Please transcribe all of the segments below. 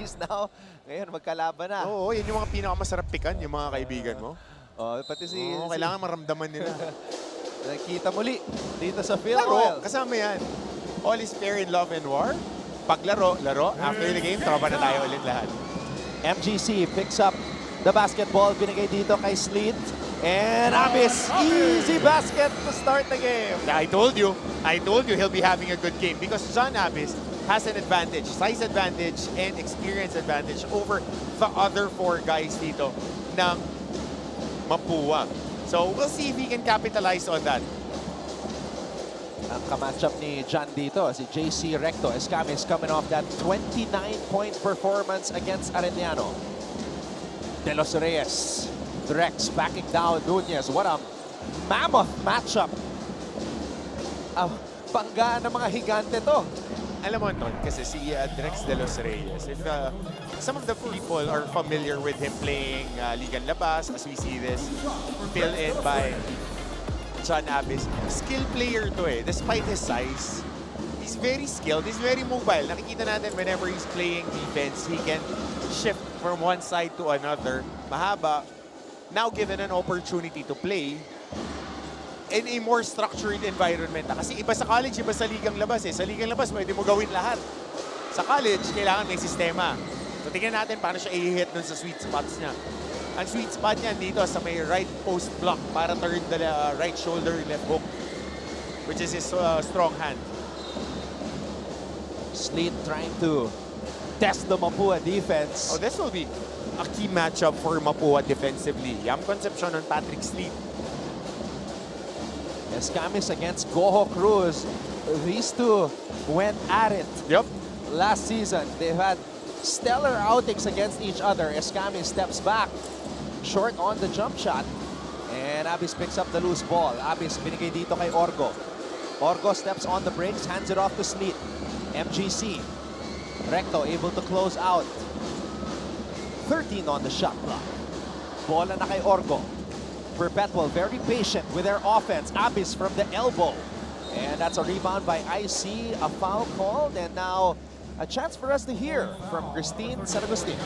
series now. Ngayon, magkalaban na. Oo, yan yung mga pinakamasarap pikan, yung mga kaibigan mo. Pati kailangan maramdaman nila. Nakita muli dito sa Phil Laro, Royal. kasama yan. All is fair in love and war. Paglaro, laro. After the game, tropa na tayo ulit lahat. MGC picks up the basketball. Binigay dito kay Sleet. And Abis, easy basket to start the game. I told you he'll be having a good game because John Abis has an advantage, size advantage and experience advantage over the other 4 guys dito ng Mapua. So we'll see if he can capitalize on that. Ang kamatchup ni John dito, si JC Recto Escamis coming off that 29-point performance against Arellano. De Los Reyes, Drex backing down Nunez. What a mammoth matchup. Bangga ng mga higante to. Alam mo, Ton, kasi si Drex De Los Reyes, if some of the people are familiar with him playing Ligan Labas, as we see this, fill in by John Abis. Skill player to eh. Despite his size, he's very skilled, he's very mobile. Nakikita natin whenever he's playing defense, he can shift from one side to another. Mahaba. Now given an opportunity to play in a more structured environment. Kasi iba sa college, iba sa ligang labas eh. Sa ligang labas, pwede mo gawin lahat. Sa college, kailangan may sistema. So tingnan natin paano siya i-hit dun sa sweet spots niya. Ang sweet spot niya dito sa may right post block para turn the right shoulder left hook, which is his strong hand. Sleet trying to test the Mapua defense. Oh, this will be a key matchup for Mapua defensively. Yam Concepcion on Patrick Sleet. Escamis against Goho Cruz. These two went at it. Yep. Last season, they've had stellar outings against each other. Escamis steps back, short on the jump shot. And Abis picks up the loose ball. Abis binigay dito kay Orgo. Orgo steps on the brakes, hands it off to Sleet. MGC. Recto able to close out. 13 on the shot clock. Bola na kay Orgo. Perpetual very patient with their offense. Abis from the elbow. And that's a rebound by IC. A foul called. And now a chance for us to hear from Christine San Agustin.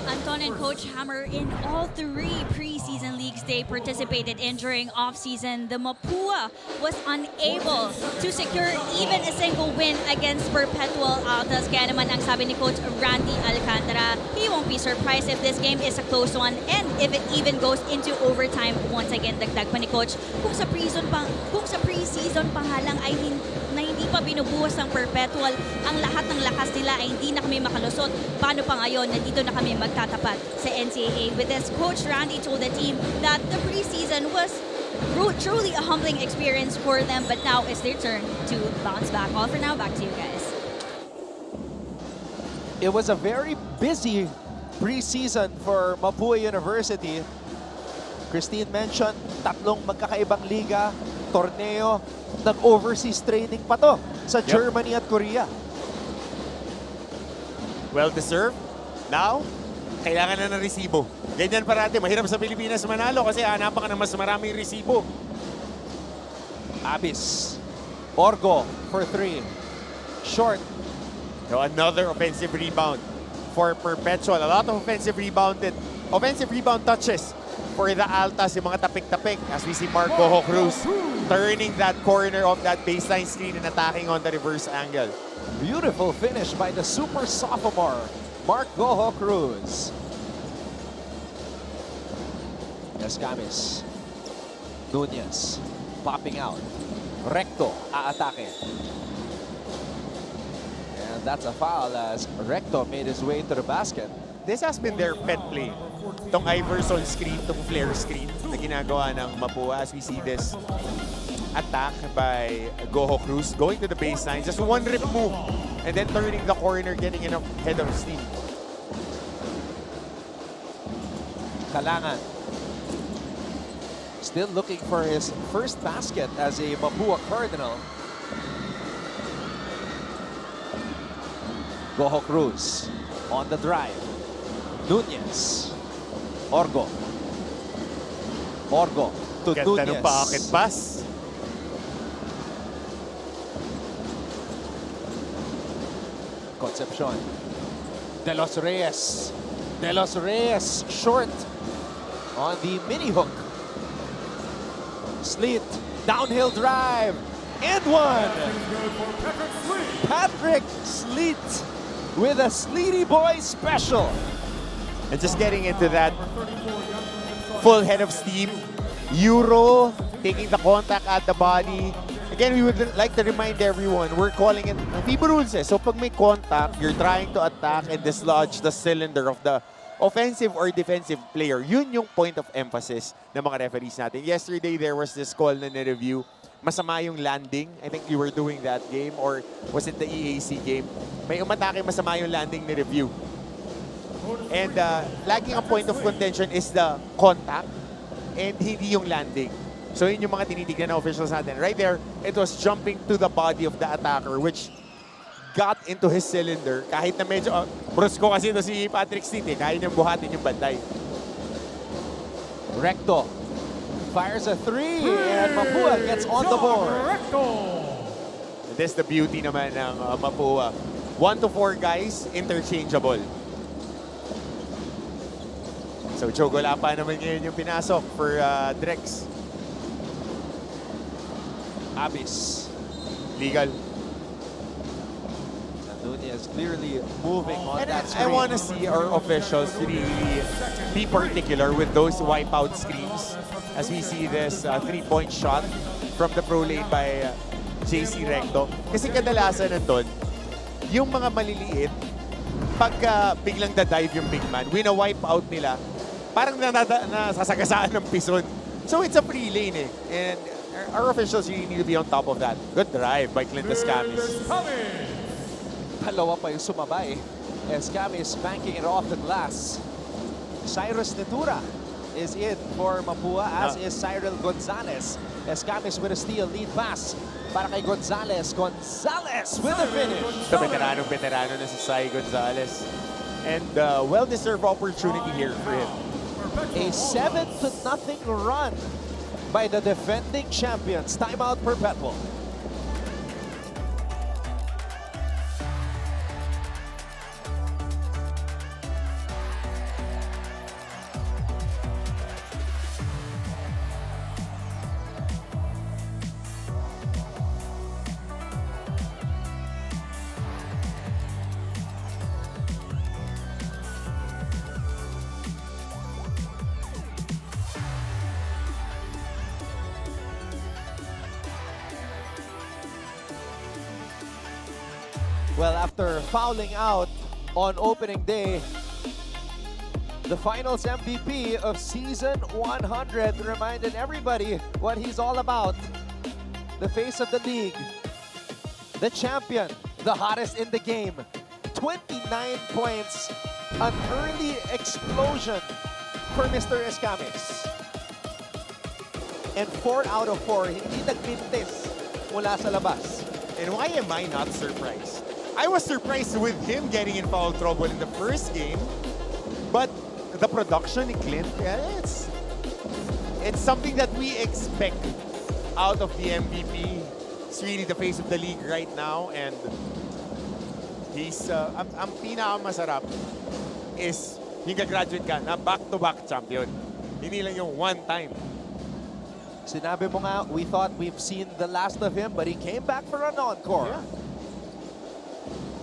Anton and Coach Hammer, in all 3 preseason leagues they participated in during off-season, the Mapua was unable to secure even a single win against Perpetual Altas. Kaya naman ang sabi ni Coach Randy Alcantara, he won't be surprised if this game is a close one and if it even goes into overtime. Once again, dagdag pa ni Coach, kung sa preseason pa nga lang ay hindi pa binubuhos ng Perpetual, ang lahat ng lakas nila ay hindi na kami makalusot. Paano pa ngayon na dito na kami magtatapat sa NCAA? With this, Coach Randy told the team that the preseason was truly a humbling experience for them, but now it's their turn to bounce back. All for now, back to you guys. It was a very busy preseason for Mapua University. Christine mentioned, 3 magkakaibang liga, torneo, nag-overseas training pa to sa Germany at Korea. Well-deserved. Now, kailangan na ng resibo. Ganyan parati. Mahirap sa Pilipinas manalo kasi hanapan ka ng mas maraming resibo. Abis. Orgo for 3. Short. So another offensive rebound for Perpetual. A lot of offensive rebound touches for the Altas, yung mga tapik-tapik. As we see Marco Cruz turning that corner of that baseline screen and attacking on the reverse angle. Beautiful finish by the super sophomore, Mark Goho Cruz. Escamis. Nunez popping out. Recto aatake. And that's a foul as Recto made his way to the basket. This has been their pet play. Itong Iverson screen, itong flare screen na ginagawa ng Mapua as we see this attack by Goho Cruz going to the baseline. Just one rip move and then turning the corner, getting enough head of steam. Kalangan. Still looking for his first basket as a Mapua Cardinal. Goho Cruz on the drive. Nunez. Orgo. Orgo to Ganda Nunez. ng pocket pass. Concepcion. De Los Reyes. De Los Reyes short on the mini hook. Sleet, downhill drive, and one. Patrick Sleet with a Sleety Boy special. And just getting into that full head of steam. Euro taking the contact at the body. Again, we would like to remind everyone, we're calling it FIBA rules. So pag may contact, you're trying to attack and dislodge the cylinder of the offensive or defensive player. Yun yung point of emphasis ng mga referees natin. Yesterday, there was this call na review. Masama yung landing. I think you were doing that game, or was it the EAC game? May umatake, masama yung landing ni review. And laging ang point of contention is the contact and hindi yung landing. So yun yung mga tinitignan ng officials natin. Right there, it was jumping to the body of the attacker, which got into his cylinder. Kahit na medyo, brusko kasi ito si Patrick Sleet eh. Kaya niyang buhatin yung banday. Recto fires a three, and Mapua gets on the board. And this is the beauty naman ng Mapua. 1 to 4 guys, interchangeable. So Chogolapa naman ngayon yung pinasok for Drex. Abis. Legal. Nunez clearly moving on And that I screen. want to see our officials really be particular with those wipeout screens as we see this 3-point shot from the pro lane by JC Recto. Kasi kadalasan nandun, yung mga maliliit, pagka biglang da-dive yung big man, wina-wipe out nila, parang nasasagasaan ng pison. So it's a free lane eh. And our officials really need to be on top of that. Good drive by Clint Escamis. Dalawa pa yung sumabay. Escamis banking it off the glass. Cyrus Netura is in for Mapua, as is Cyril Gonzalez. Escamis with a steal, lead pass para kay Gonzalez. Gonzalez with a finish. Ito, veterano na si Sai Gonzalez. And well-deserved opportunity here for him. A 7-0 run by the defending champions. Timeout Perpetual. Well, after fouling out on opening day, the finals MVP of season 100 reminded everybody what he's all about. The face of the league, the champion, the hottest in the game. 29 points, an early explosion for Mr. Escamis. And 4 out of 4, hindi nagmintis mula sa labas. And why am I not surprised? I was surprised with him getting in foul trouble in the first game, but the production ni Clint, it's something that we expect out of the MVP. He's really the face of the league right now, and he's ang pinakamasarap is yung graduate ka na back-to-back champion. Hindi lang yung one time. Sinabi mo nga, we thought we've seen the last of him, but he came back for an encore. Yeah.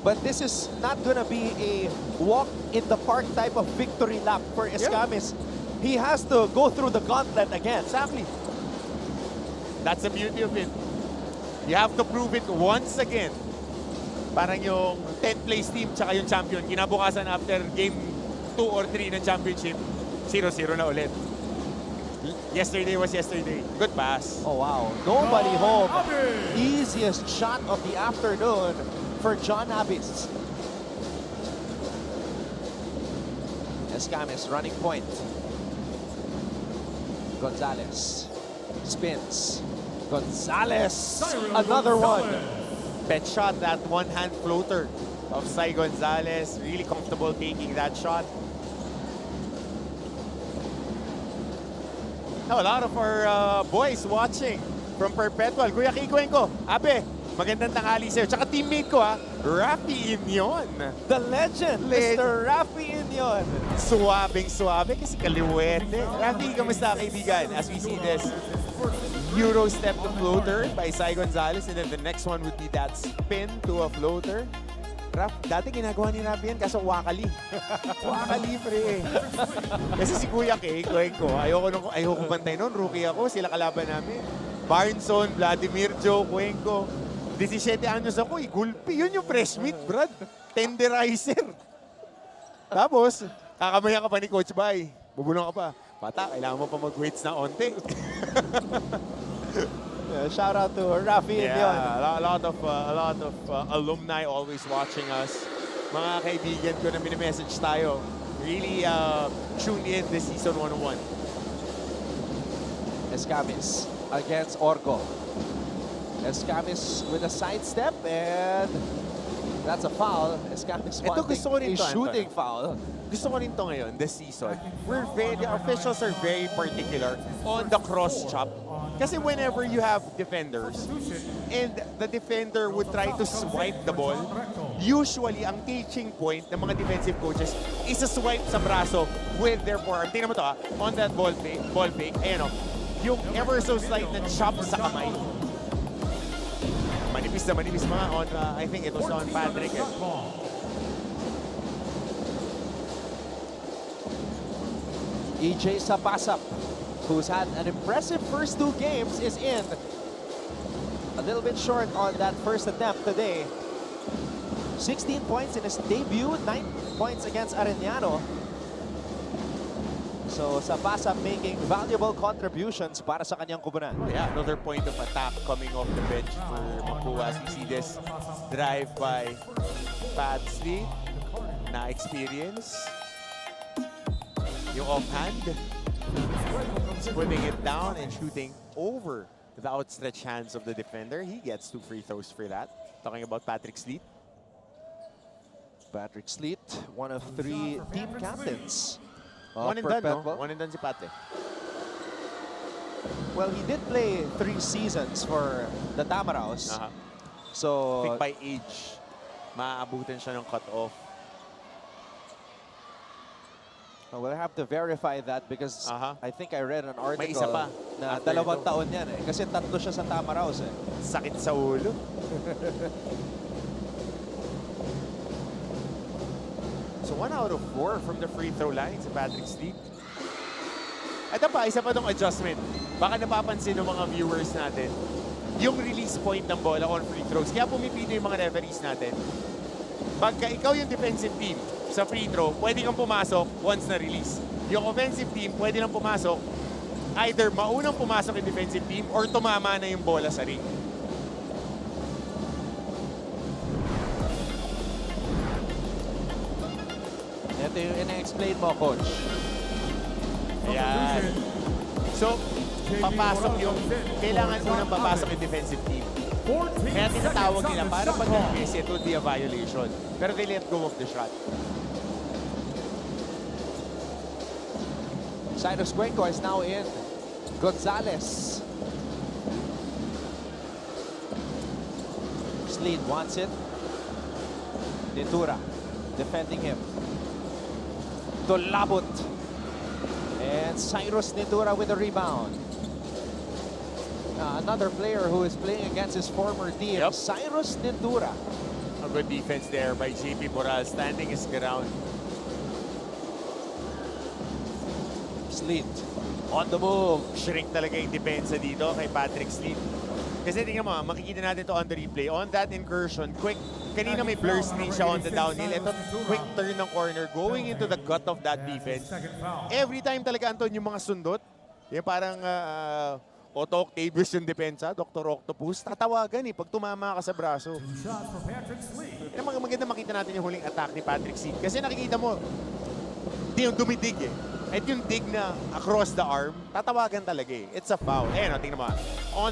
But this is not gonna be a walk in the park type of victory lap for Escamis. He has to go through the gauntlet again. Exactly. That's the beauty of it. You have to prove it once again. Parang yung 10th place team tsaka yung champion, kinabukasan after game 2 or 3 ng championship, 0-0 na ulit. Yesterday was yesterday. Good pass. Oh wow, nobody home. Easiest shot of the afternoon for John Abis. Escamis running point. Gonzalez spins. Gonzalez, another one. Bet shot, that one-hand floater of Sai Gonzalez. Really comfortable taking that shot. Now, a lot of our boys watching from Perpetual. Kuya Kiko, Abe, Magandang tanghali sa'yo. Tsaka teammate ko Rafi Inyon. The legend, Mr. Rafi Inyon. Suwabing-suwabe kasi kaliwete. Rafi, kamusta kaibigan? As we see this Euro step to floater by Sai Gonzalez, and then the next one would be that spin to a floater. Raf, dati ginagawa ni Rafi yan kaso wakali. Wakali, pre. Kasi si Kuya Kay, ko, ayoko bantay noon. Rookie ako, sila kalaban namin. Barnson, Vladimir Joe, Cuenco. 17 anyos ako, gulpi. Yun yung fresh meat, Brad. Tenderizer. Tapos, kakamaya ka pa ni Coach Bay. Bubulong ka pa. Bata, kailangan mo pa mag-weights na onte. Shout out to Rafi Inyon. A lot of alumni always watching us. Mga kaibigan ko na minimessage tayo. Really tuned in this season 101. Escamis against Orgo. Escamis with a sidestep, and that's a foul. Escamis wanting a shooting foul. Gusto ko rin to ngayon, this season. The officials are very particular on the cross-chop. Kasi whenever you have defenders, and the defender would try to swipe the ball, usually, ang teaching point ng mga defensive coaches is a swipe sa braso with their forearm. Tingnan mo to on that ball fake, ayan yung ever so slight na chop sa kamay. Manipis mga on, I think it was on Patrick. EJ Sapasap, who's had an impressive first 2 games, is in. A little bit short on that first attempt today. 16 points in his debut, 9 points against Arellano. So Sapasap making valuable contributions para sa kanyang kubunan. Oh yeah, another point of attack coming off the bench for Mapua. As we see this drive by Patsley na experience. Yung offhand, putting it down and shooting over the outstretched hands of the defender. He gets 2 free throws for that. Talking about Patrick Sleet. Patrick Sleet, one of 3 team captains. One and done, no? One and done si Pate. Well, he did play 3 seasons for the Tamaraws. So, I think by age, maaabutan siya ng cut-off. We'll have to verify that because I think I read an article May isa pa na 2 taon yan eh. Kasi 3 siya sa Tamaraws eh. Sakit sa ulo. So 1 out of 4 from the free throw line sa Patrick Sleep. At pa, isa pa tong adjustment. Baka napapansin ng mga viewers natin yung release point ng bola on free throws. Kaya pumipili yung mga referees natin. Pagka ikaw yung defensive team sa free throw, pwede kang pumasok once na release. Yung offensive team, pwede lang pumasok either maunang pumasok yung defensive team or tumama na yung bola sa ring. Ito yung ina-explain mo, Coach. Ayan. So, papasok yung, kailangan unang papasok yung defensive team. Kaya tinatawag nila para pag nag-miss, it would be a violation. Pero they let go of the shot. Cyrus Cuenco is now in. Gonzalez. Sleet wants it. Nitura defending him. To Labut. And Cyrus Nitura with a rebound. Another player who is playing against his former team, Cyrus Nitura. A good defense there by JP Moral, standing his ground. Sleet on the move. Shrink talaga yung depensa dito kay Patrick Sleet. Kasi tingnan mo, makikita natin to on the replay. On that incursion, quick, kanina may blur screen siya on the downhill. Ito, quick turn ng corner, going into the gut of that defense. Every time talaga, Anton, yung mga sundot, yung parang Otto Octavius yung depensa, Dr. Octopus, tatawagan pag tumama ka sa braso. Maganda makita natin yung huling attack ni Patrick Sleet. Kasi nakikita mo, yung dumidig At yung dig na across the arm, tatawagan talaga It's a foul. Ayan tingnan mo. On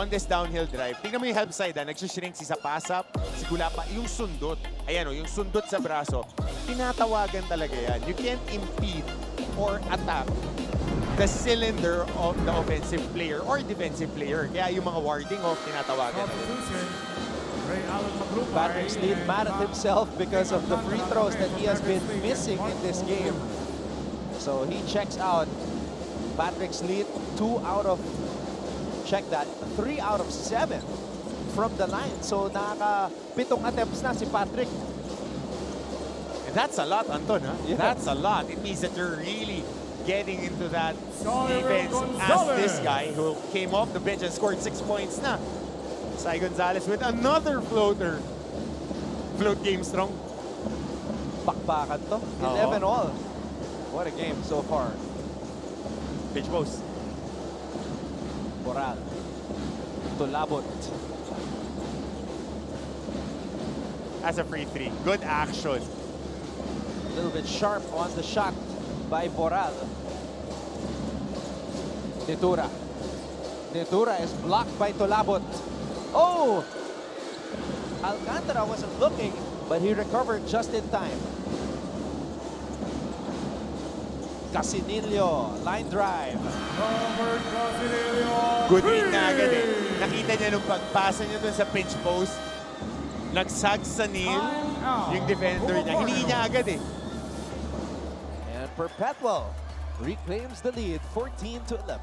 this downhill drive, tingnan mo yung help side nagsishrink si Sapasap, si Gulapa, yung sundot. Ayan yung sundot sa braso. Tinatawagan talaga yan. You can't impede or attack the cylinder of the offensive player or defensive player. Kaya yung mga warding off, tinatawagan. Patrick Sleet mad at himself because of the free throws that he has been missing in this game. So he checks out. Patrick Sleet, 3 out of 7 from the line. So nakaka-7 attempts na si Patrick. And that's a lot, Anton, huh? Yeah. That's a lot. It means that you're really getting into that defense as this guy who came off the bench and scored 6 points na. Sai Gonzalez with another floater. Float game strong. Pakpakan to. 11 all. What a game so far. Pitch post. Boral. Tulabot. As a free three. Good action. A little bit sharp on the shot by Boral. Detura. Detura is blocked by Tulabot. Oh! Alcantara wasn't looking, but he recovered just in time. Casinillo, line drive. Good read na agad eh. Nakita niya nung pagpasa niya dun sa pinch post. Nagsag sa Neil yung defender niya. Hinihi niya agad eh. And Perpetual reclaims the lead, 14-11.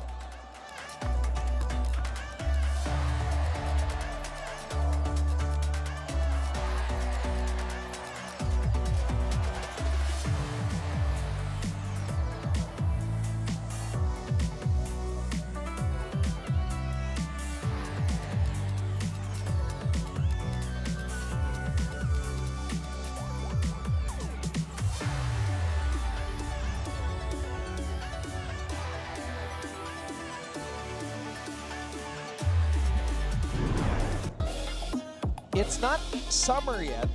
It's not summer yet,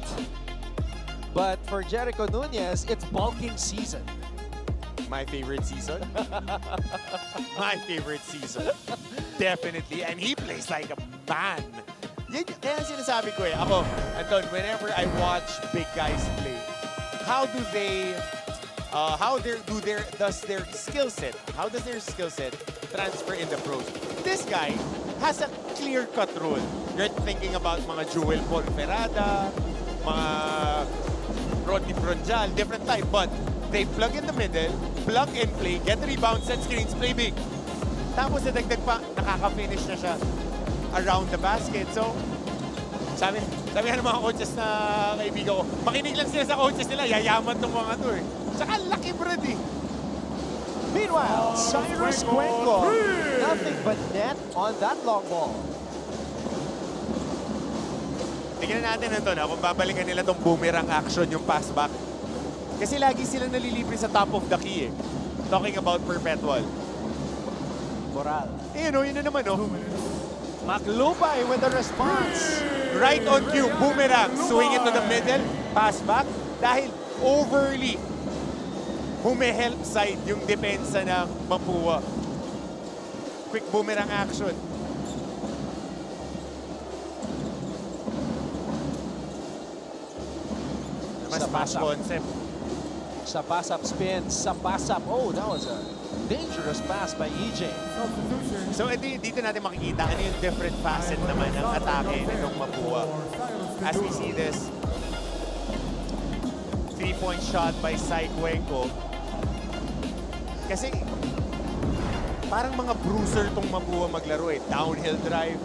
but for Jericho Nunez, it's bulking season. My favorite season. My favorite season. Definitely. And he plays like a man. Kaya sinasabi ko eh. Ako, Anton, whenever I watch big guys play, how does their skill set transfer in the pros? This guy has a clear-cut rule. You're thinking about mga Joel Ponferrada, mga Rodney Bronjal, different type, but they plug in the middle, plug and play, get rebounds, set screens, play big. Tapos nadagdag pa, nakaka-finish na siya around the basket. So, sabi ng mga coaches na kaibigan ko, makinig lang sila sa coaches nila, yayaman tong mga to eh. Tsaka laki brad eh. Meanwhile, Cyrus Cuenco, nothing but net on that long ball. Tingnan natin ito na kung babalikan nila tong boomerang action, yung pass back. Kasi lagi sila nalilibre sa top of the key eh. Talking about Perpetual. Boral. Eh, yun na naman oh. Maglupay with the response. Right on cue, boomerang. Swing it to the middle, pass back. Dahil overly hume-help side yung depensa ng Mapua. Quick boomerang action. Mas pass concept. Sa pass-up spin, sa pass-up. Oh, that was a dangerous pass by EJ. So dito natin makikita ano yung different facet naman ng atake ng Mapua. As we see this, 3-point shot by Sai Cuenco. Kasi parang mga bruiser tong Mapua maglaro eh. Downhill drive.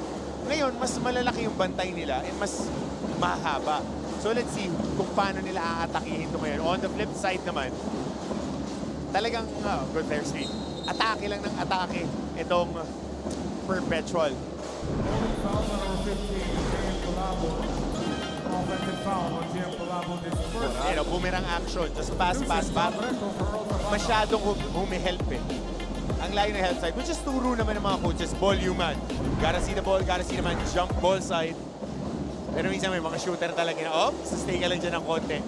Ngayon, mas malalaki yung bantay nila and mas mahaba. So let's see kung paano nila aatakihin ito ngayon. On the flip side naman, talagang good fair screen. Atake lang ng atake itong Perpetual. Boomerang action. Just pass back. Masyadong humihelp eh. Ang layo ng help side, which is turo naman ng mga coaches, ball human. Gotta see the ball, gotta see the man, jump ball side. Pero minsan may mga shooter talaga na, stay ka lang dyan ng konti.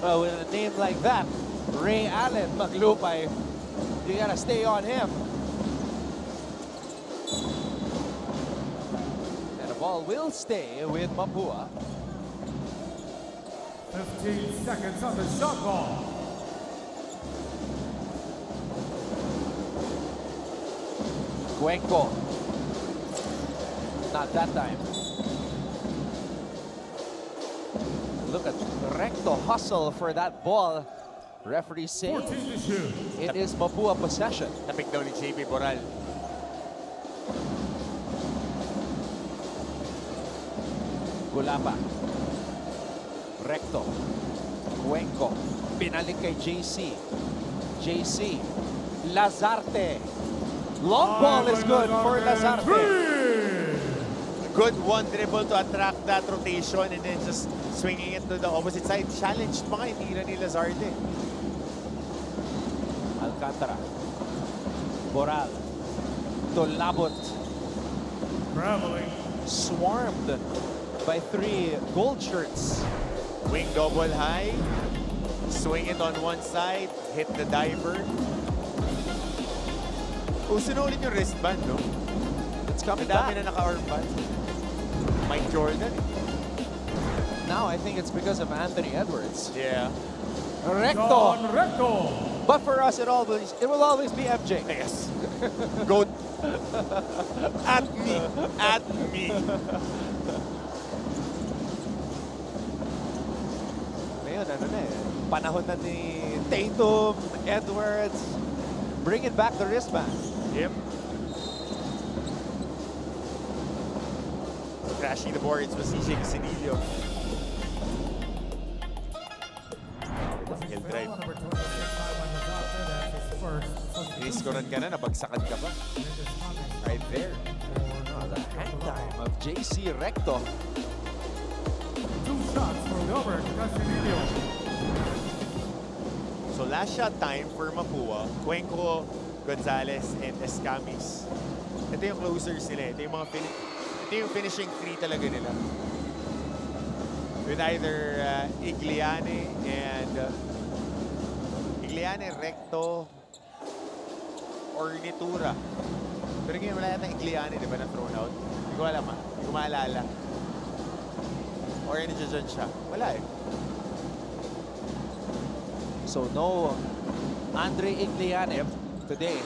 Well, with a name like that, Ray Allen, maglupay, you gotta stay on him. And the ball will stay with Mapua. 15 seconds on the shot ball. Cuenco. Not that time. Look at Recto hustle for that ball. Referee saying it is Mapua possession. Tapik daw ni JB Boral. Gulapa. Recto. Cuenco. Pinalik kay JC. JC. Lazarte. Long ball is good for Lazarte. Good one dribble to attract that rotation and then just swinging it to the opposite side. Challenged pa nga yung tira ni Lazarte. Alcantara. Boral. To Labot. Swarmed by 3 gold shirts. Wing double high. Swing it on one side. Hit the diver. Uso na ulit yung wristband, no? It's coming Madami back. na naka-armband. Mike Jordan. Now I think it's because of Anthony Edwards. Yeah. Recto. But for us, it will always be MJ. Yes. Go at me. At me. Ngayon, ano na eh. Panahon na ni Tatum, Edwards. Bringing back the wristband. Yep. Crashing the boards was CJ Casinillo. Hill drive. Iskoran ka na, nabagsakan ka pa. Right there. Oh, the hang time of JC Recto. 2 shots for Robert Casinillo. So last shot time for Mapua, Cuenco, Gonzalez, and Escamis. Ito yung closers nila. Ito yung finishing 3 talaga nila. With either Igliane and Recto or Nitura. Pero ngayon wala yata Igliane, di ba, na thrown out? Hindi ko alam, hindi ko maalala. Or nandiyan siya. Wala eh. So no Andre Igliane today.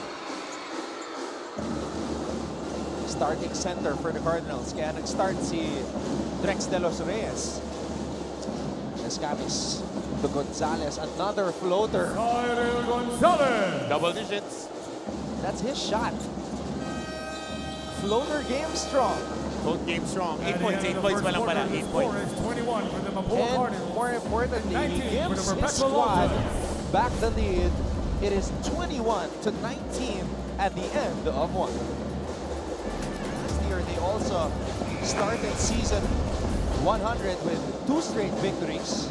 Starting center for the Cardinals. Kaya nag-start si Drex de los Reyes. Escamis to Gonzalez. Another floater. Cyril Gonzalez. Double digits. That's his shot. Floater game strong. Both games strong. 8 At the points. end 8 of the points first pa lang pala. quarter, the 8 score points. is 21 for the Mapua And Cardinals. more importantly, 19 he for gives the his Perpetual squad Altas. back the lead. It is 21 to 19 at the end of 1. Last year, they also started season 100 with 2 straight victories.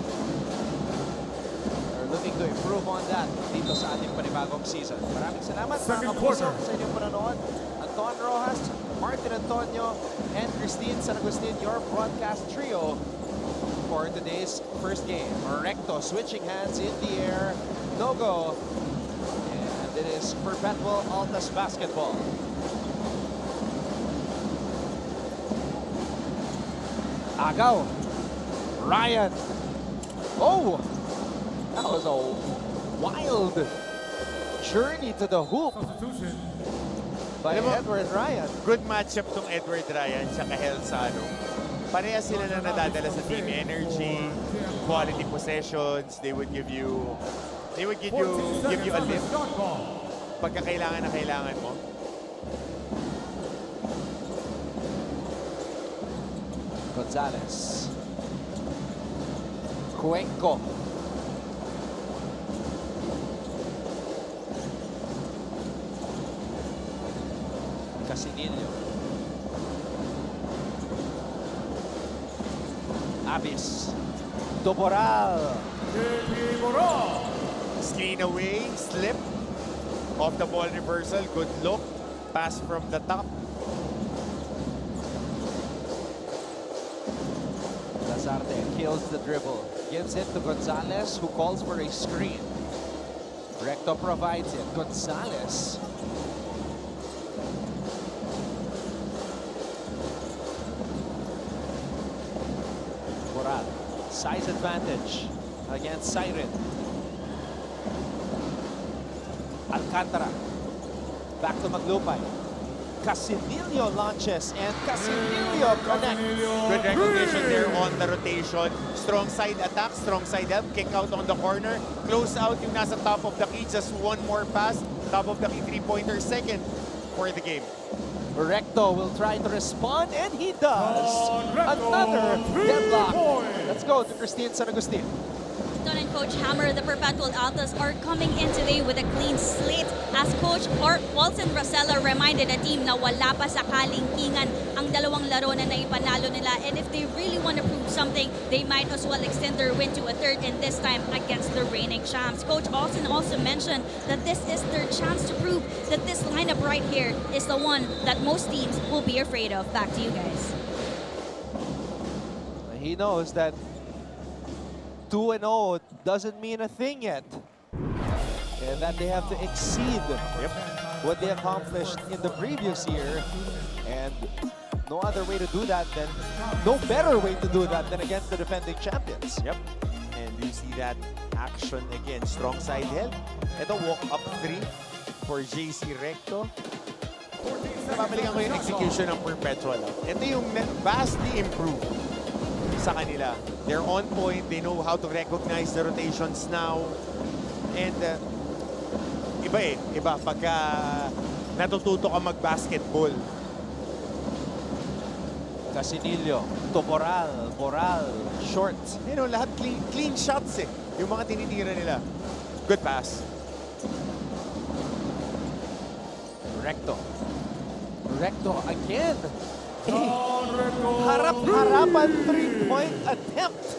They're looking to improve on that dito sa ating panibagong season. Maraming salamat mga Second kapuso quarter. sa inyong panonood. Anton Rojas, Martin Antonio, and Christine San Agustin, your broadcast trio for today's first game. Recto switching hands in the air. No go. And it is Perpetual Altas basketball. Agaw. Ryan. Oh! That was a wild journey to the hoop Substitution. by Alam mo, Edward Ryan. Good matchup tong Edward Ryan tsaka Hel Sano. Parehas sila na nadadala sa team energy, quality possessions. They would give you a 14 lift seconds on the shot ball. pagka kailangan na kailangan mo. Gonzalez. Cuenco. Casinillo. Abis. Doboral. JP Moral. Screen away, slip, off the ball reversal, good look, pass from the top. Lazarte kills the dribble. Gives it to Gonzalez, who calls for a screen. Recto provides it. Gonzalez. Moral. Size advantage against Siren. Alcantara. Back to Maglupay. Casinillo launches and Casinillo connects. Good recognition there on the rotation. Strong side attack, strong side help, kick out on the corner. Close out yung nasa top of the key. Just one more pass. Top of the key, three-pointer, second for the game. Recto will try to respond, and he does. Another deadlock. Let's go to Christine San Agustin. Don and Coach Hammer, the Perpetual Altas are coming in today with a clean slate as Coach Walton Bracella reminded the team na wala pa sa kalingkingan ang dalawang laro na naipanalo nila, and if they really want to prove something, they might as well extend their win to a third, and this time against the reigning champs. Coach Alton also mentioned that this is their chance to prove that this lineup right here is the one that most teams will be afraid of. Back to you guys. He knows that 2-0 doesn't mean a thing yet. And that they have to exceed what they accomplished in the previous year. And no other way to do that than, no better way to do that than against the defending champions. Yep. And you see that action again. Strong side help. Ito, walk up 3 for JC Recto. Napapalikan ko yung execution ng Perpetual. Ito yung vastly improved sa kanila. They're on point. They know how to recognize the rotations now. And iba eh. Iba pagka natututo ka mag-basketball. Casinillo to Boral, short. You know, lahat clean shots eh. Yung mga tinitira nila. Good pass. Recto again. Harap-harapan 3-point attempt.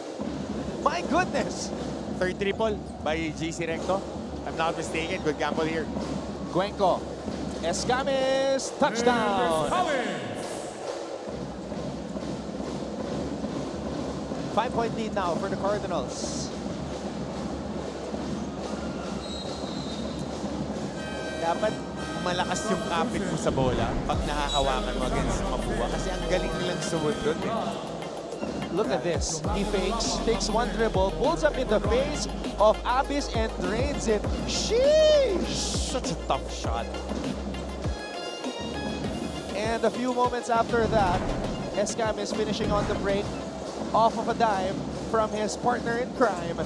My goodness. Third triple by JC Recto. I'm not mistaken. Good gamble here. Cuenco. Escames. Touchdown. 5-point lead now for the Cardinals. Dapat malakas yung kapit mo sa bola pag nakahawakan mo against Mapua kasi ang galing nilang sumundod eh. Look at this. He fakes, takes one dribble, pulls up in the face of Abyss and drains it. Sheesh! Such a tough shot. And a few moments after that, Escam is finishing on the break off of a dime from his partner in crime,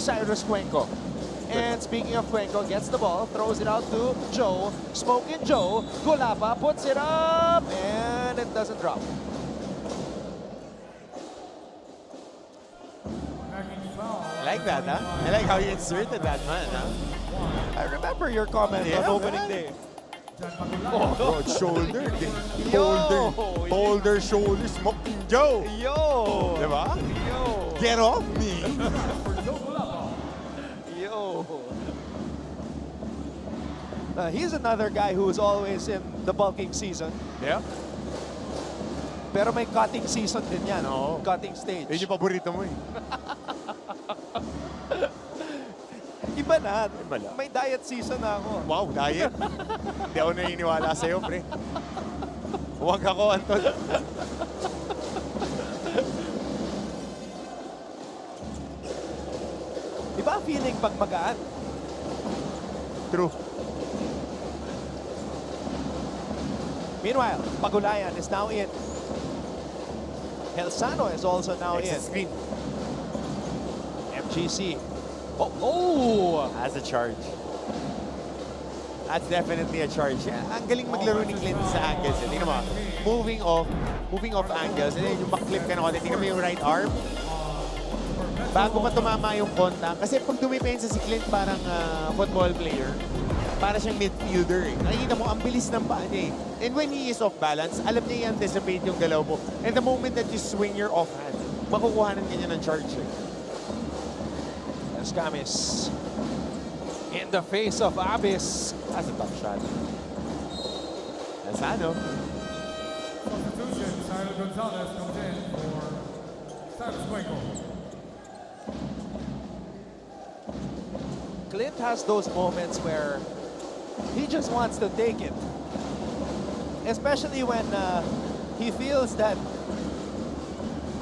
Cyrus Cuenco. And speaking of Cuenco, gets the ball, throws it out to Joe. Smoking Joe. Gulapa puts it up, and it doesn't drop. I like that, huh? I like how you inserted that, man, huh? I remember your comment on opening day. Oh, broad shoulder. Yo! Boulder shoulder. Smoking Joe. Yo! Diba? Yo! Get off me. Yo! He's another guy who's always in the bulking season. Yeah. Pero may cutting season din yan. Oo. Cutting stage. Yun yung paborito mo eh. Iba na. Iba na. May diet season na ako. Wow, diet. Hindi ako naniniwala sa'yo, pre. Huwag ako, Anton. Iba ang feeling pag magaan. True. Meanwhile, Pagulayan is now in. Helsano is also now in. Screen. MGC. Oh! As a charge. That's definitely a charge. Ang galing maglaro ni Clint sa angles. Tingnan mo. Moving off angles. And then yung backflip ka na konti. Tingnan mo yung right arm. Bago pa tumama yung contact. Kasi pag dumipensa si Clint parang football player, para siyang midfielder eh. Nakikita mo, ang bilis ng paa niya eh. And when he is off balance, alam niya i-anticipate yung galaw mo. And the moment that you swing your offhand, makukuhanan ka niya ng charge eh. Escamis in the face of Abyss. That's a tough shot. Helsano. Substitution, Cyrus Gonzalez comes in for Cyrus Cuenco. Clint has those moments where he just wants to take it. Especially when he feels that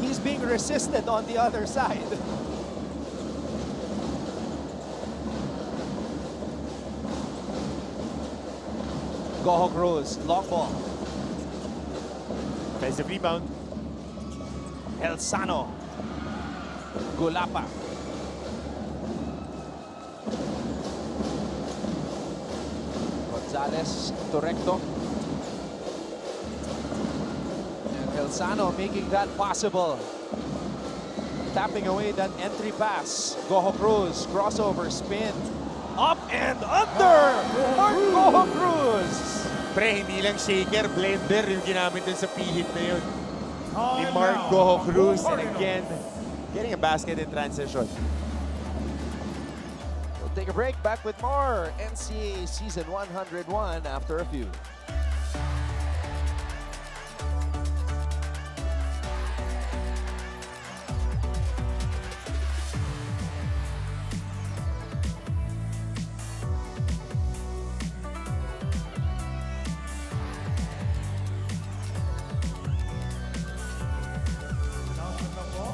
he's being resisted on the other side. Goho Cruz, long ball. Defensive rebound. Elsano. Gulapa. Gonzalez to recto. And Elsano making that possible. Tapping away that entry pass. Goho Cruz, crossover, spin. Up and under! Mark Goho Cruz! Pre, hindi lang shaker, blender yung ginamit dun sa pihit na yun. Ni Mark Goho Cruz, and again, getting a basket in transition. We'll take a break, back with more NCAA Season 101 after a few. Announcement na po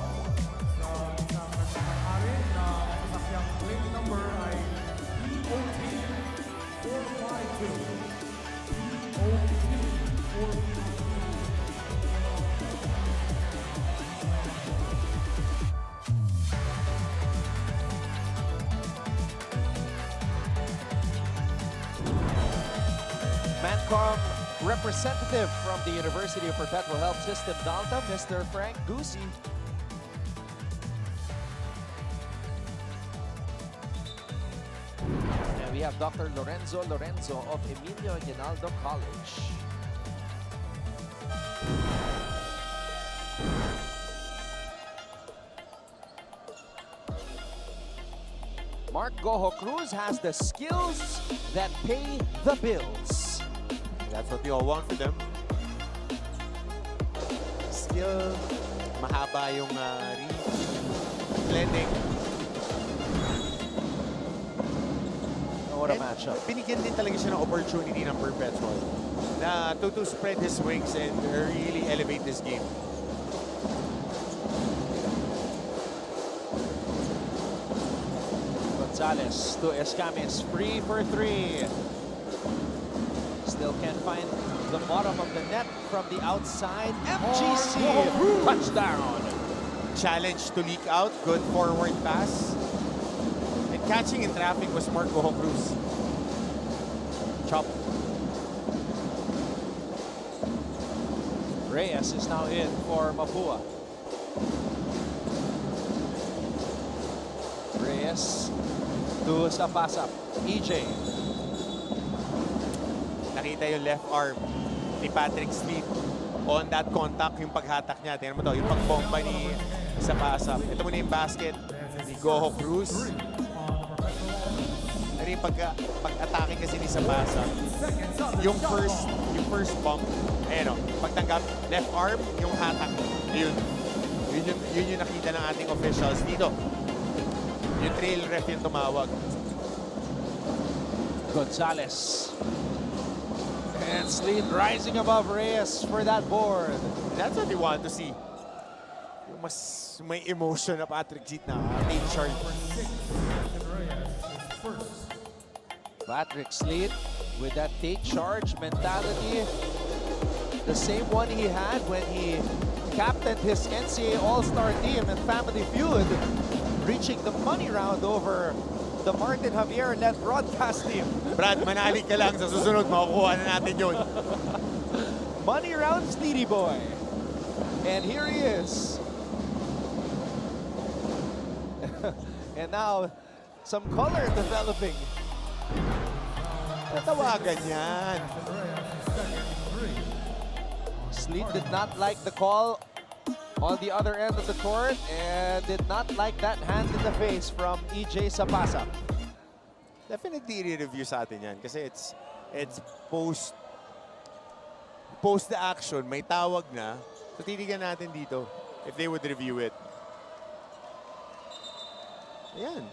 sa isang nagkakari na sasakyang plate number ay POT 452. POT 452. Mancom representative from the University of Perpetual Health System, Delta, Mr. Frank Gusi. And we have Dr. Lorenzo of Emilio Aguinaldo College. Mark Goho Cruz has the skills that pay the bills. That's what we all want for them. Skill, mahaba yung reach, athletic. What a And matchup. binigyan din talaga siya ng opportunity ng Perpetual na to spread his wings and really elevate this game. Gonzalez to Escamis, free for three. Still can't find the bottom of the net from the outside. MGC, touchdown. Challenge to leak out, good forward pass. And catching in traffic was Mark Goho Cruz. Chop. Reyes is now in for Mapua. Reyes to Sapasap. EJ. Nakita yung left arm ni Patrick Sleep on that contact, yung paghatak niya. Tingnan mo to, yung pagbomba ni Sapasap. Ito muna yung basket ni Goho Cruz. Pero yung pag-atake kasi ni Sapasap, yung first bump, ayun o, pagtanggap, left arm, yung hatak. Yun yung nakita ng ating officials dito. Yung trail ref yung tumawag. Gonzalez. And Sleet rising above Reyes for that board. That's what we want to see. Yung mas may emotion na Patrick Jeet na team short. Patrick Sleet with that take charge mentality. The same one he had when he captained his NCAA All-Star team in Family Feud, reaching the money round over the Martin Javier-led broadcast team. Brad, manali ka lang sa susunod, makukuha na natin yun. Money round Sleety boy. And here he is. And now, some color developing. Tawagan yan. Sleet did not like the call on the other end of the court and did not like that hand in the face from EJ Sapasa. Definitely i-review sa atin yan kasi it's post the action, may tawag na. So titigan natin dito if they would review it. Ayan.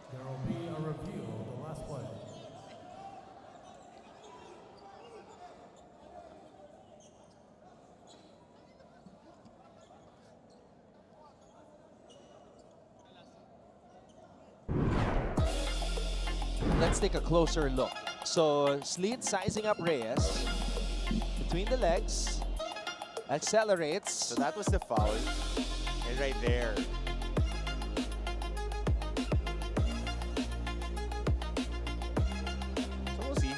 There will be a review of the last play. Let's take a closer look. So Sleet sizing up Reyes between the legs. Accelerates. So that was the foul. And right there. So we'll see.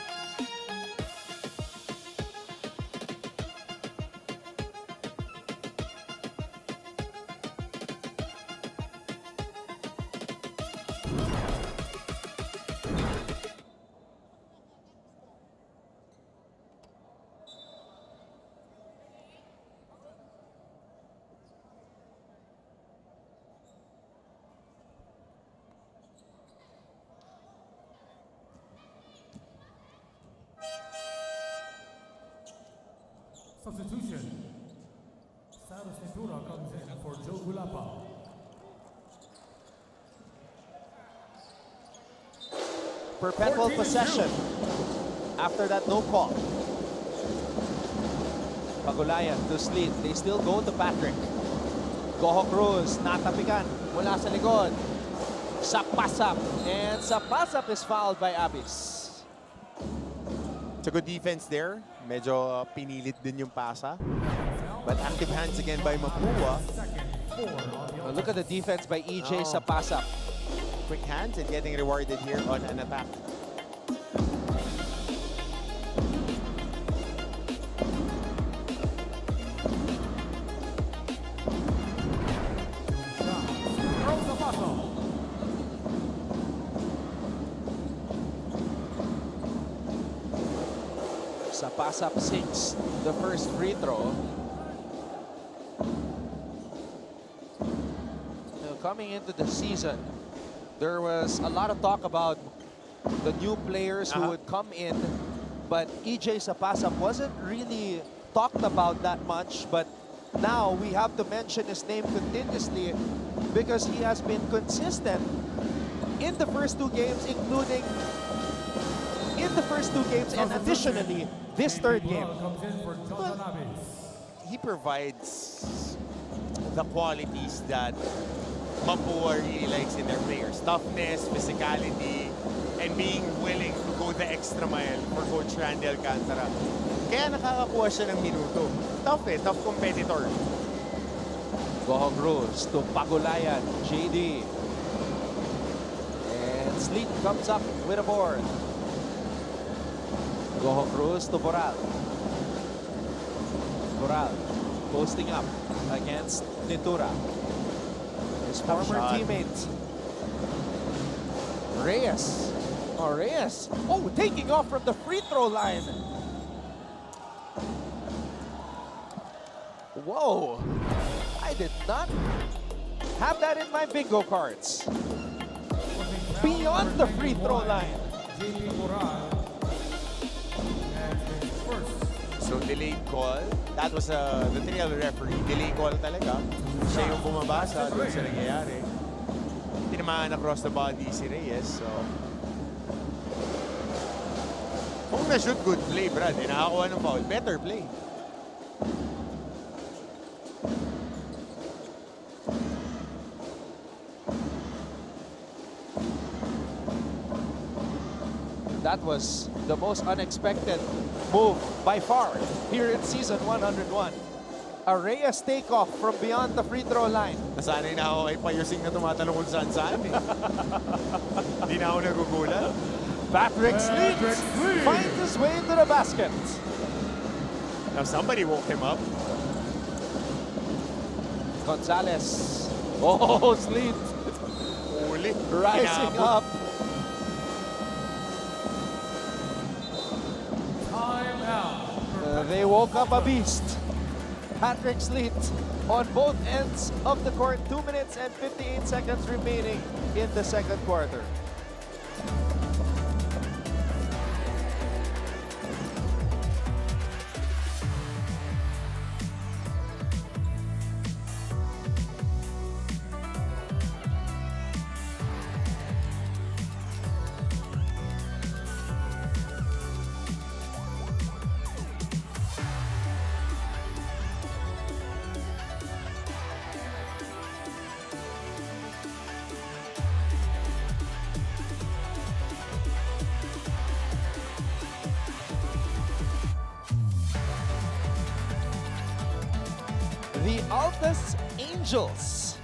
Substitution. Saros Ventura comes in for Joe Gulapa. Perpetual 14-2. possession. After that, no call. Pagulayan to Sleet. They still go to Patrick. Goho Cruz, natapikan mula sa likod. Sapasap. And Sapasap is fouled by Abis. It's a good defense there. Medyo pinilit din yung pasa. But active hands again by Mapua. Look at the defense by EJ Sapasap. Quick hands and getting rewarded here on an attack. Sapasap sinks the first free throw. Now, coming into the season, there was a lot of talk about the new players who would come in, but EJ Sapasap wasn't really talked about that much. But now we have to mention his name continuously because he has been consistent in the first two games, including in the first two games, and additionally this third game. He provides the qualities that Mapua really likes in their players. Toughness, physicality, and being willing to go the extra mile for Coach Randy Alcantara. Kaya nakakakuha siya ng minuto. Tough tough competitor. Goho Cruz to Pagulayan, JD. And Sleet comes up with a board. Goho Cruz to Boral. Boral posting up against Nitura. His former teammate. Reyes. Oh, Reyes. Oh, taking off from the free throw line. Whoa. I did not have that in my bingo cards. Beyond the free throw line. So delayed call. That was the trial referee. Delayed call talaga. Siya yung bumabasa doon sa nangyayari. Tinamaan across the body si Reyes. So kung na-shoot, good play, Brad. Nakakuha ng foul. Better play. That was the most unexpected move by far here in season 101. A Reyes takeoff from beyond the free throw line. Nasanay na ako kay Payosing na tumatalong kung saan-saan eh. Hindi na ako nagugulat. Patrick Sleet finds his way into the basket. Now somebody woke him up. Gonzalez. Oh, Sleet Uli. rising Inabot. up. They woke up a beast. Patrick Sleet on both ends of the court. 2 minutes and 58 seconds remaining in the second quarter. the Altas Angels.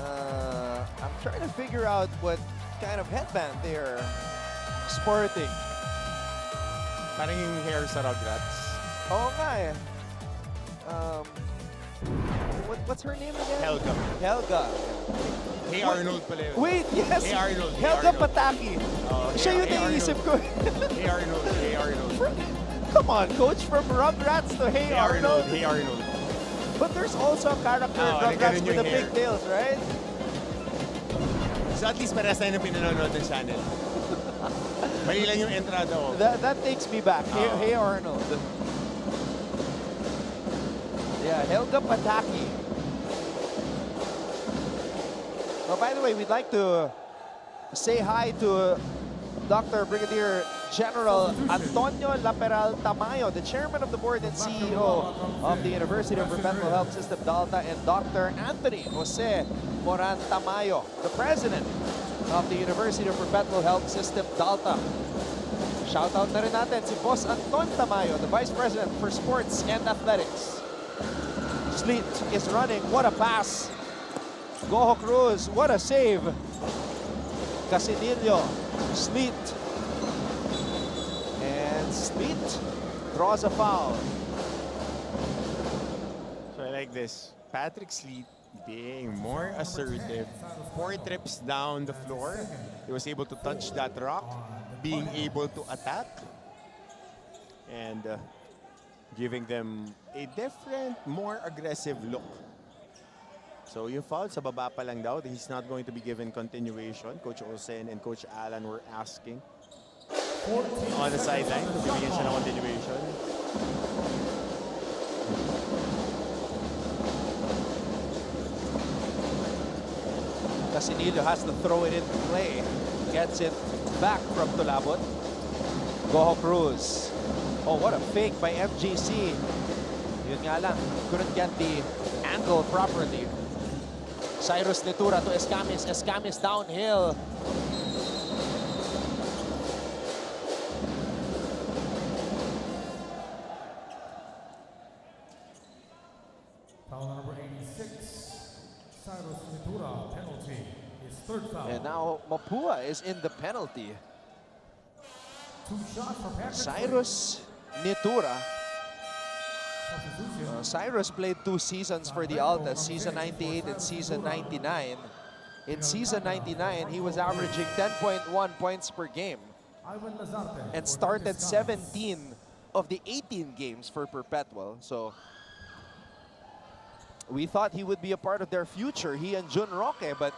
I'm trying to figure out what kind of headband they're sporting. Parang yung hair sa Rugrats. Oo nga eh. What's her name again? Helga. Helga. Hey Arnold pala yun. Wait, yes! Hey Arnold. Hey Helga Arnold. Pataki. Oh, Siya yung hey naisip ko. Hey Arnold. Hey Arnold. Come on, coach, from Rugrats to Hey, Hey Arnold. Arnold. Hey Arnold. But there's also a character in Oh, Rugrats ganun with yung the hair. pigtails, right? So at least parehas tayo na pinanonood ng channel. Mali lang yung entrada ko. That takes me back. Hey, Oh. Hey Arnold. Yeah, Helga Pataki. Oh, by the way, we'd like to say hi to Dr. Brigadier General Antonio Laperal Tamayo, the chairman of the board and CEO of the University of Perpetual Health System Dalta, and Dr. Anthony Jose Moran Tamayo, the president of the University of Perpetual Health System Dalta. Shoutout na rin natin si Boss Anton Tamayo, the vice president for sports and athletics. Sleet is running. What a pass. Goho Cruz, what a save. Casinillo, Sleet. And Sleet draws a foul. So I like this. Patrick Sleet being more assertive. 4 trips down the floor. He was able to touch that rock, being able to attack, and giving them a different, more aggressive look. So yung foul sa baba pa lang daw, he's not going to be given continuation. Coach Osen and Coach Alan were asking on the sideline. Bigyan siya ng continuation. Casinillo has to throw it into play. Gets it back from Tulabot. Goho Cruz. Oh, what a fake by MGC. Yun nga lang, couldn't get the angle properly. Cyrus Nitura to Escamis. Escamis downhill. Foul number 86. Cyrus Ventura, penalty. His third foul. And now Mapua is in the penalty. 2 shots for Patrick. Cyrus Nitura. Substitution. Cyrus played 2 seasons for the Altas, season 98 and season 99. In season 99, he was averaging 10.1 points per game Ivan Lazarte and for started Physicality. 17 of the 18 games for Perpetual. So we thought he would be a part of their future, he and Jun Roque, but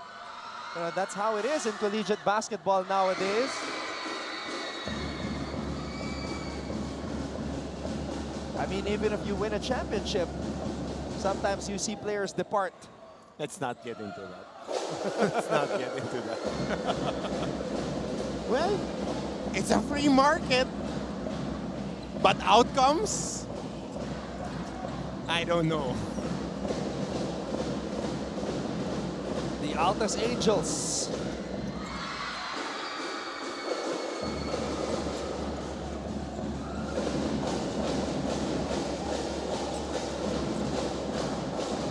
that's how it is in collegiate basketball nowadays. I mean, even if you win a championship, sometimes you see players depart. Let's not get into that. Let's not get into that. Well, it's a free market. But outcomes? I don't know. The Altas Angels.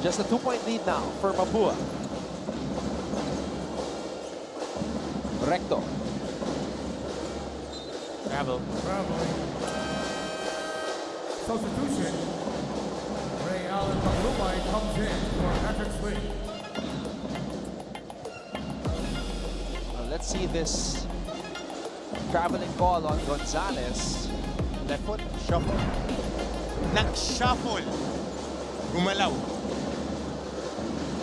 Just a 2-point lead now for Mapua. Recto. Travel. Traveling. Substitution. Ray Allen Maglumay comes in for Patrick Sleet. Let's see this traveling call on Gonzalez. Left foot, shuffle. Nag-shuffle. Gumalaw.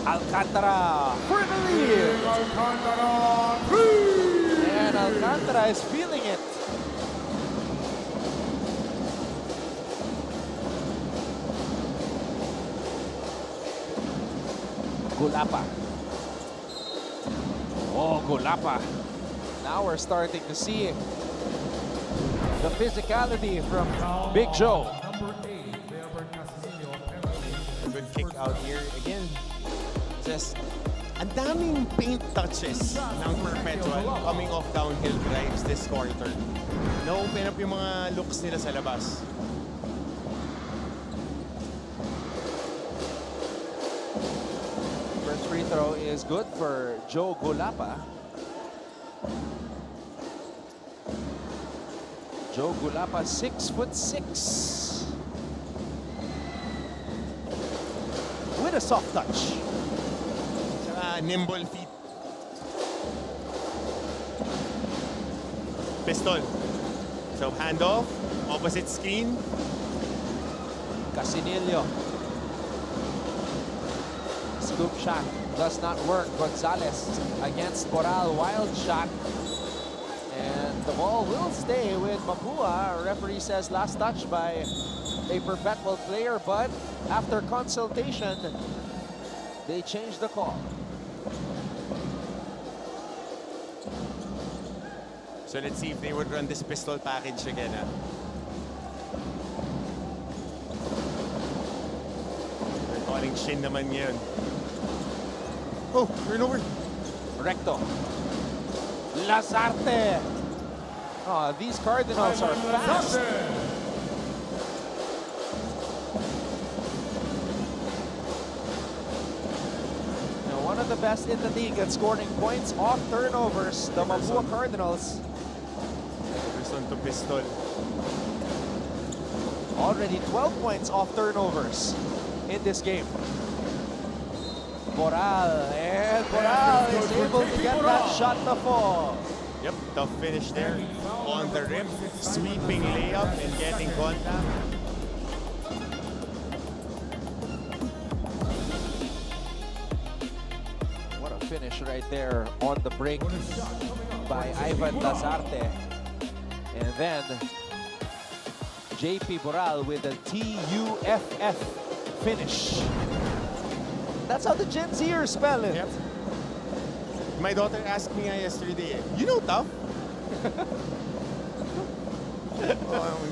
Alcantara for the lead. Alcantara, three! And Alcantara is feeling it. Gulapa. Oh, Gulapa. Now we're starting to see the physicality from Big Joe. Number 8, Leopard Casinillo, penalty. Good kick out here again. Just, ang daming paint touches ng Perpetual coming off downhill drives this quarter. Na-open up yung mga looks nila sa labas. free throw is good for Joe Gulapa. Joe Gulapa, 6'6", with a soft touch. Tsaka nimble feet. Pistol. So handoff, opposite screen. Casinillo. Scoop shot does not work. Gonzalez against Boral, wild shot. And the ball will stay with Mapua. Referee says last touch by a Perpetual player, but after consultation, they changed the call. So let's see if they would run this pistol package again. They're calling Shin naman yun. Oh, turnover. Recto. Lazarte. Oh, these Cardinals are fast. Now, one of the best in the league at scoring points off turnovers, the Mapua Cardinals. Person to pistol. Already 12 points off turnovers in this game. Boral, and Boral is able to get that shot to fall. Yep, tough finish there on the rim. Sweeping layup and getting contact. What a finish right there on the break by Ivan Lazarte. And then JP Boral with a TUFF finish. That's how the Gen Zers spell it. Yep. My daughter asked me yesterday, you know tough?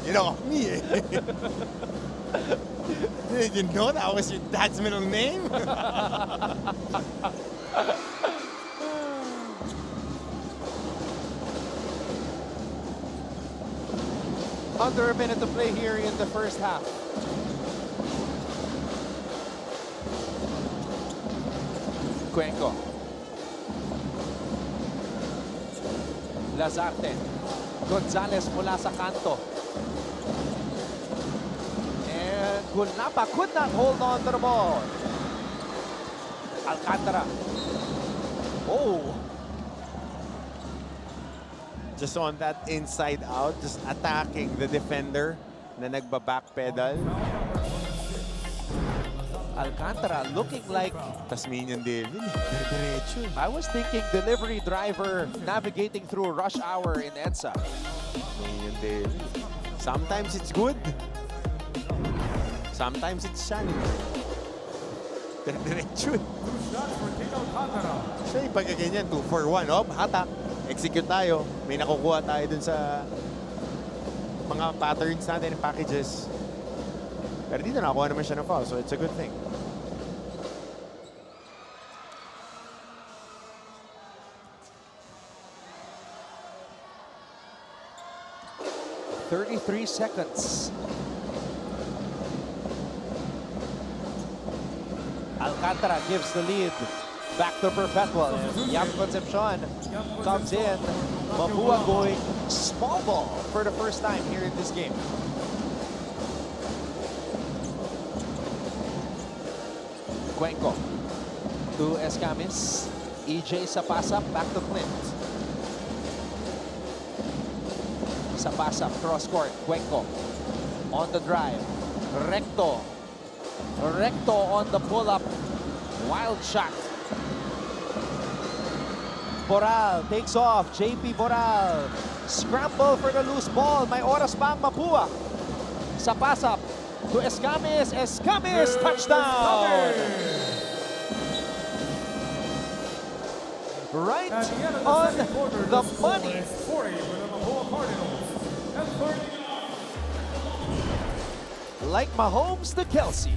You know, me. You didn't know that was your dad's middle name? Under a minute to play here in the first half. Cuenco. Lazarte. Gonzalez mula sa kanto. And Gulapa could not hold on to the ball. Alcantara. Oh. Just on that inside out, just attacking the defender na nagba-backpedal. Alcantara looking like Tasmanian Devil. Diretso. I was thinking delivery driver navigating through rush hour in EDSA. Tasmanian Devil. Sometimes it's good. Sometimes it's challenging. Diretso. Siya yung pagkaganyan, 2 for 1. Hatak. Execute tayo. May nakukuha tayo dun sa mga patterns natin and packages. Pero dito nakakuha naman siya ng foul, so it's a good thing. .33 seconds. Alcantara gives the lead back to Perpetual. And Yam Concepcion comes in. Mapua going small ball for the first time here in this game. Cuenco to Escamis. EJ sa pass-up, back to Clint. Sa pass-up, cross-court, Cuenco on the drive. Recto. Recto on the pull-up. Wild shot. Boral takes off. JP Boral. Scramble for the loose ball. May oras pa ang Mapua. Sa pass-up to Escamis. Escamis, touchdown! Right on the money. Like Mahomes to Kelsey.